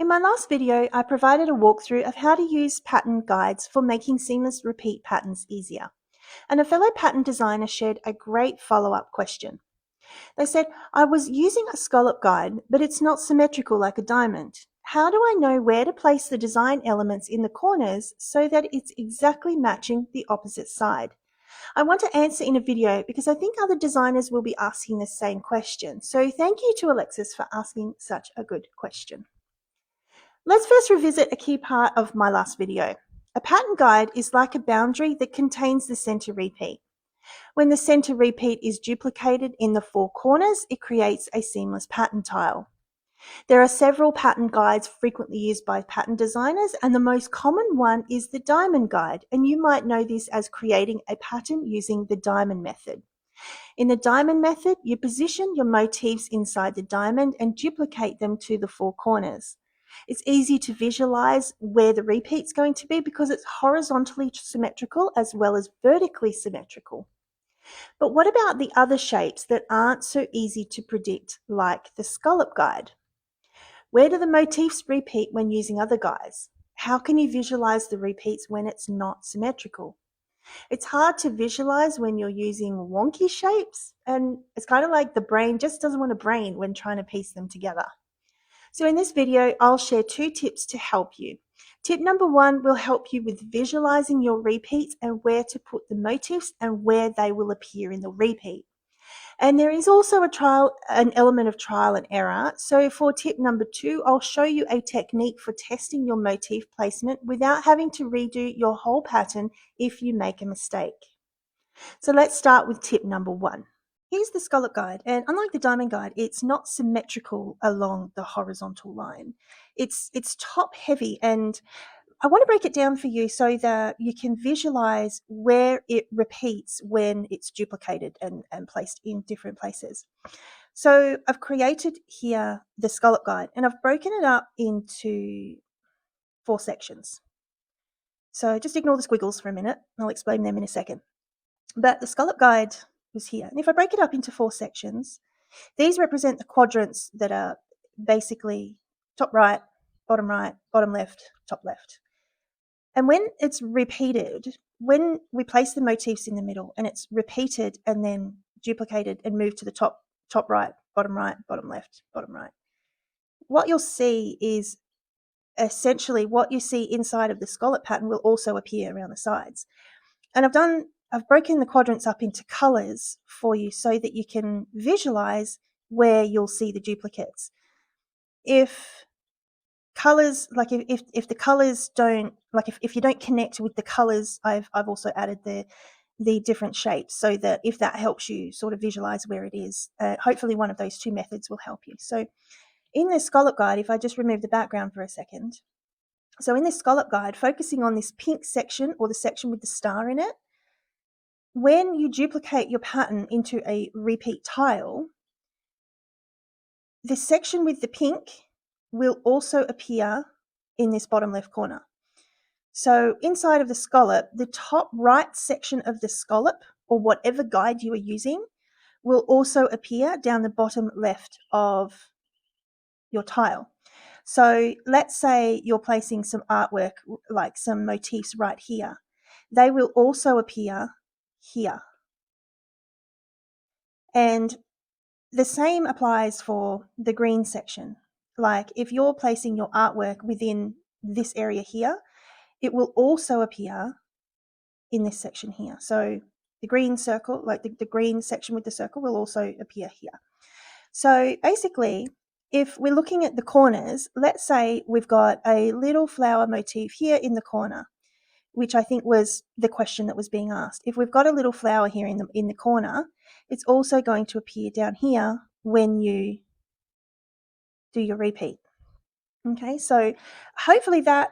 In my last video, I provided a walkthrough of how to use pattern guides for making seamless repeat patterns easier. And a fellow pattern designer shared a great follow-up question. They said, I was using a scallop guide, but it's not symmetrical like a diamond. How do I know where to place the design elements in the corners so that it's exactly matching the opposite side? I want to answer in a video because I think other designers will be asking the same question. So thank you to Alexis for asking such a good question. Let's first revisit a key part of my last video. A pattern guide is like a boundary that contains the center repeat. When the center repeat is duplicated in the four corners, it creates a seamless pattern tile. There are several pattern guides frequently used by pattern designers, and the most common one is the diamond guide, and you might know this as creating a pattern using the diamond method. In the diamond method, you position your motifs inside the diamond and duplicate them to the four corners. It's easy to visualize where the repeat's going to be because it's horizontally symmetrical as well as vertically symmetrical. But what about the other shapes that aren't so easy to predict, like the scallop guide? Where do the motifs repeat when using other guides? How can you visualize the repeats when it's not symmetrical? It's hard to visualize when you're using wonky shapes, and it's kind of like the brain just doesn't want to brain when trying to piece them together. So in this video, I'll share 2 tips to help you. Tip number 1 will help you with visualizing your repeats and where to put the motifs and where they will appear in the repeat. And there is also an element of trial and error. So for tip number 2, I'll show you a technique for testing your motif placement without having to redo your whole pattern if you make a mistake. So let's start with tip number 1. Here's the scallop guide, and unlike the diamond guide, it's not symmetrical along the horizontal line. It's top heavy, and I want to break it down for you so that you can visualize where it repeats when it's duplicated and placed in different places. So I've created here the scallop guide, and I've broken it up into 4 sections. So just ignore the squiggles for a minute. I'll explain them in a second. But the scallop guide was here. And if I break it up into 4 sections, these represent the quadrants that are basically top right, bottom left, top left. And when it's repeated, when we place the motifs in the middle and it's repeated and then duplicated and moved to the top right, bottom left, bottom right, what you'll see is essentially what you see inside of the scallop pattern will also appear around the sides. And I've broken the quadrants up into colors for you so that you can visualize where you'll see the duplicates. If colors, like if the colors don't, like if you don't connect with the colors, I've also added the different shapes so that if that helps you sort of visualize where it is, hopefully one of those 2 methods will help you. So in this scallop guide, if I just remove the background for a second, so in this scallop guide, focusing on this pink section or the section with the star in it, when you duplicate your pattern into a repeat tile, the section with the pink will also appear in this bottom left corner. So inside of the scallop, the top right section of the scallop, or whatever guide you are using, will also appear down the bottom left of your tile. So let's say you're placing some artwork, like some motifs right here. They will also appear here. And the same applies for the green section. Like if you're placing your artwork within this area here, it will also appear in this section here. So the green circle, like the green section with the circle, will also appear here. So basically, if we're looking at the corners, let's say we've got a little flower motif here in the corner, which I think was the question that was being asked. If we've got a little flower here in the corner, it's also going to appear down here when you do your repeat. Okay, so hopefully that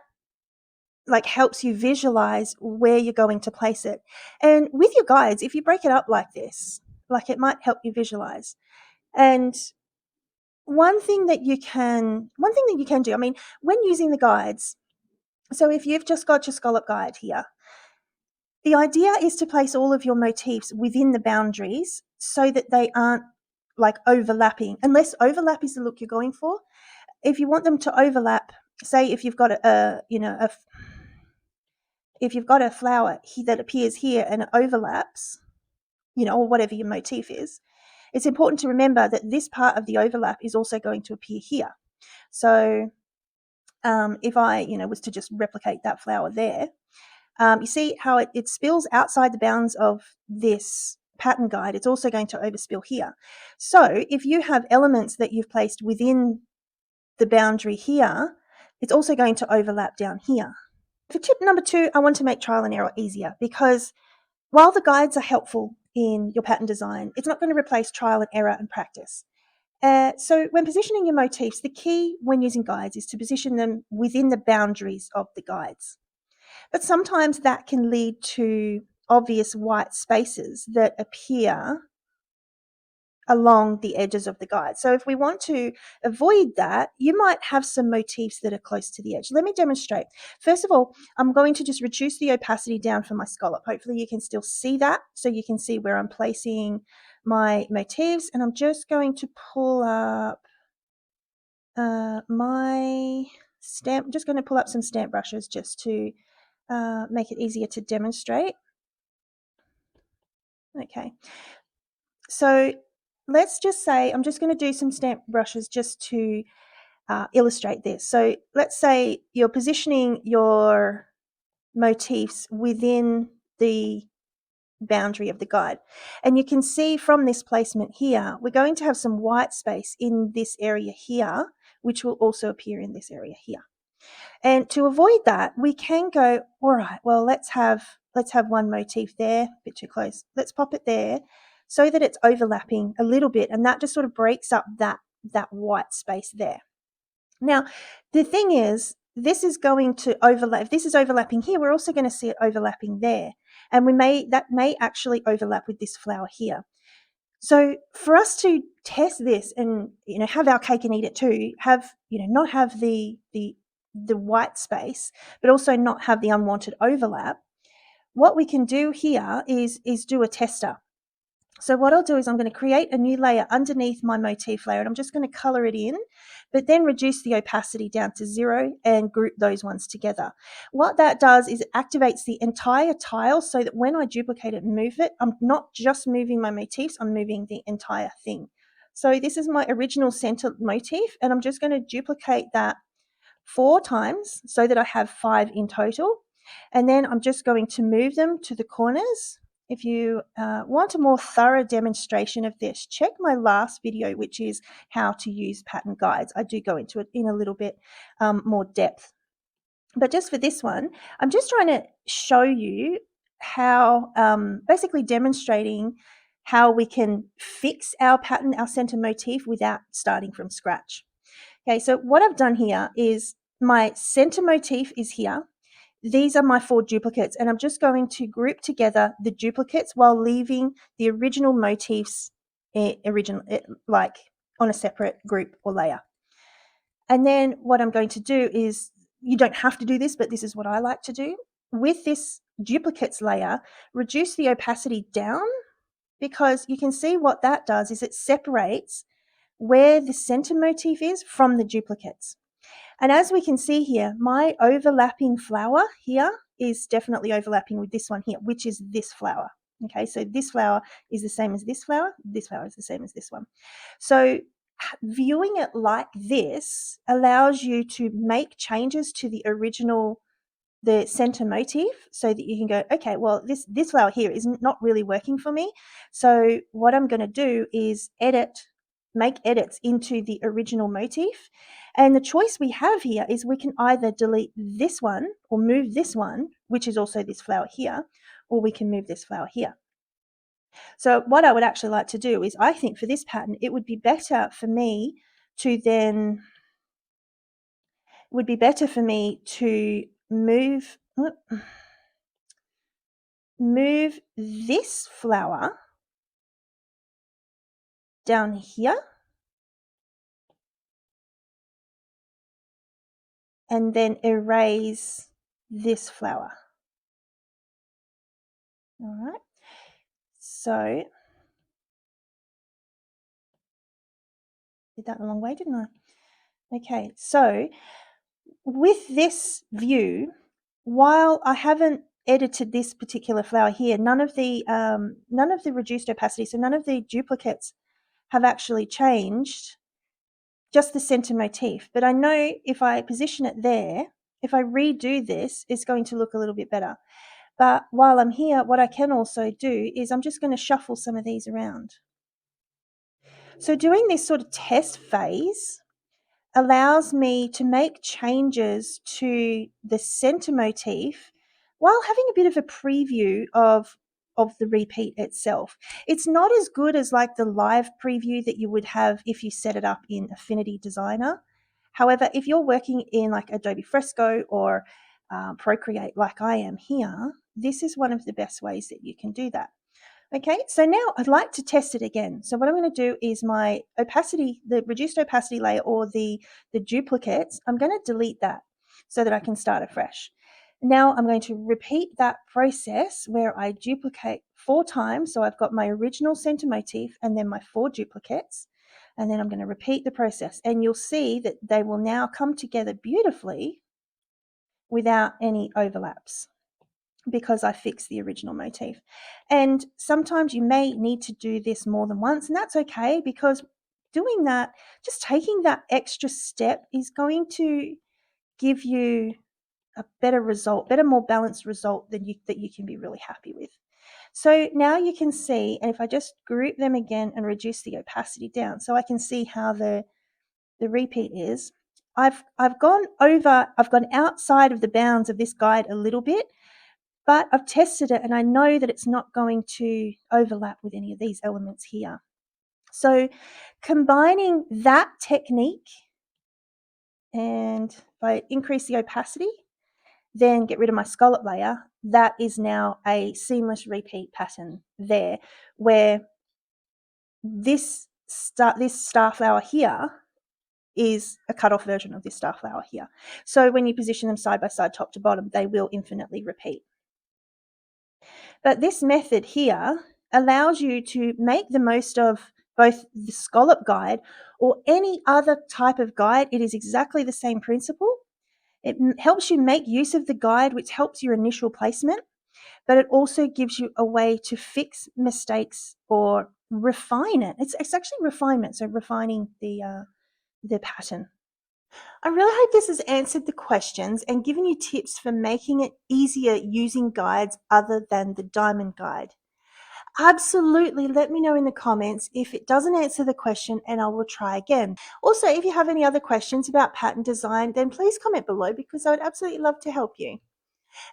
helps you visualize where you're going to place it. And with your guides, if you break it up like this, it might help you visualize. And one thing that you can do, I mean, when using the guides, so if you've just got your scallop guide here, the idea is to place all of your motifs within the boundaries so that they aren't overlapping. Unless overlap is the look you're going for, if you want them to overlap, say if you've got if you've got a flower that appears here and it overlaps, or whatever your motif is, it's important to remember that this part of the overlap is also going to appear here. So if I, was to just replicate that flower there, you see how it spills outside the bounds of this pattern guide. It's also going to overspill here. So if you have elements that you've placed within the boundary here, it's also going to overlap down here. For tip number 2, I want to make trial and error easier, because while the guides are helpful in your pattern design, it's not going to replace trial and error and practice. So when positioning your motifs, the key when using guides is to position them within the boundaries of the guides. But sometimes that can lead to obvious white spaces that appear along the edges of the guide. So if we want to avoid that, you might have some motifs that are close to the edge. Let me demonstrate. First of all, I'm going to just reduce the opacity down for my scallop. Hopefully you can still see that, so you can see where I'm placing my motifs. And I'm just going to pull up my stamp. I'm just going to pull up some stamp brushes just to make it easier to demonstrate. Okay, so let's just say I'm just going to do some stamp brushes just to illustrate this. So let's say you're positioning your motifs within the boundary of the guide, and you can see from this placement here, we're going to have some white space in this area here, which will also appear in this area here. And to avoid that, we can go, all right, well, let's have one motif there, a bit too close. Let's pop it there so that it's overlapping a little bit, and that just sort of breaks up that white space there. Now, the thing is, this is going to overlap. If this is overlapping here, we're also going to see it overlapping there. And that may actually overlap with this flower here. So for us to test this and have our cake and eat it too, not have the white space, but also not have the unwanted overlap, what we can do here is do a tester. So what I'll do is I'm going to create a new layer underneath my motif layer, and I'm just going to color it in, but then reduce the opacity down to 0 and group those ones together. What that does is it activates the entire tile, so that when I duplicate it and move it, I'm not just moving my motifs, I'm moving the entire thing. So this is my original center motif, and I'm just going to duplicate that 4 times so that I have 5 in total. And then I'm just going to move them to the corners. If you want a more thorough demonstration of this, check my last video, which is how to use pattern guides. I do go into it in a little bit more depth. But just for this one, I'm just trying to show you how, basically demonstrating how we can fix our pattern, our center motif, without starting from scratch. Okay, so what I've done here is my center motif is here. These are my 4 duplicates, and I'm just going to group together the duplicates while leaving the original motifs like on a separate group or layer. And then what I'm going to do is, you don't have to do this, but this is what I like to do. With this duplicates layer, reduce the opacity down, because you can see what that does is it separates where the center motif is from the duplicates. And as we can see here, my overlapping flower here is definitely overlapping with this one here, which is this flower. Okay, so this flower is the same as this flower is the same as this one. So viewing it like this allows you to make changes to the center motif, so that you can go, okay, well, this flower here is not really working for me. So what I'm going to do is make edits into the original motif. And the choice we have here is we can either delete this one or move this one, which is also this flower here, or we can move this flower here. So what I would actually like to do is, I think for this pattern, it would be better for me to move this flower down here, and then erase this flower. All right. So did that the long way, didn't I? Okay, so with this view, while I haven't edited this particular flower here, none of the reduced opacity, so none of the duplicates have actually changed, just the center motif. But I know if I position it there, if I redo this, it's going to look a little bit better. But while I'm here, what I can also do is I'm just going to shuffle some of these around. So doing this sort of test phase allows me to make changes to the center motif while having a bit of a preview of the repeat itself. It's not as good as like the live preview that you would have if you set it up in Affinity Designer. However, if you're working in like Adobe Fresco or Procreate like I am here, this is one of the best ways that you can do that. Okay, so now I'd like to test it again. So what I'm going to do is my opacity, the reduced opacity layer or the duplicates, I'm going to delete that so that I can start afresh. Now I'm going to repeat that process where I duplicate 4 times. So I've got my original center motif and then my 4 duplicates. And then I'm going to repeat the process. And you'll see that they will now come together beautifully without any overlaps, because I fixed the original motif. And sometimes you may need to do this more than once, and that's okay, because doing that, just taking that extra step is going to give you a better result, better, more balanced result that you can be really happy with. So now you can see, and if I just group them again and reduce the opacity down so I can see how the repeat is, I've gone outside of the bounds of this guide a little bit, but I've tested it and I know that it's not going to overlap with any of these elements here. So combining that technique, and if I increase the opacity, then get rid of my scallop layer, that is now a seamless repeat pattern there, where this star flower here is a cut-off version of this star flower here. So when you position them side by side, top to bottom, they will infinitely repeat. But this method here allows you to make the most of both the scallop guide or any other type of guide. It is exactly the same principle. It helps you make use of the guide, which helps your initial placement, but it also gives you a way to fix mistakes or refine it. It's actually refinement, so refining the pattern. I really hope this has answered the questions and given you tips for making it easier using guides other than the diamond guide. Absolutely, let me know in the comments if it doesn't answer the question and I will try again. Also, if you have any other questions about pattern design, then please comment below because I would absolutely love to help you.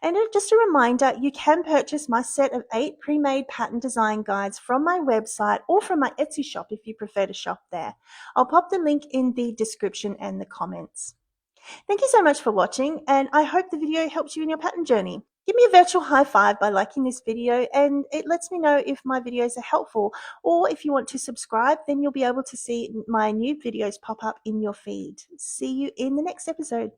And just a reminder, you can purchase my set of 8 pre-made pattern design guides from my website or from my Etsy shop if you prefer to shop there. I'll pop the link in the description and the comments. Thank you so much for watching, and I hope the video helps you in your pattern journey. Give me a virtual high five by liking this video, and it lets me know if my videos are helpful. Or if you want to subscribe, then you'll be able to see my new videos pop up in your feed. See you in the next episode.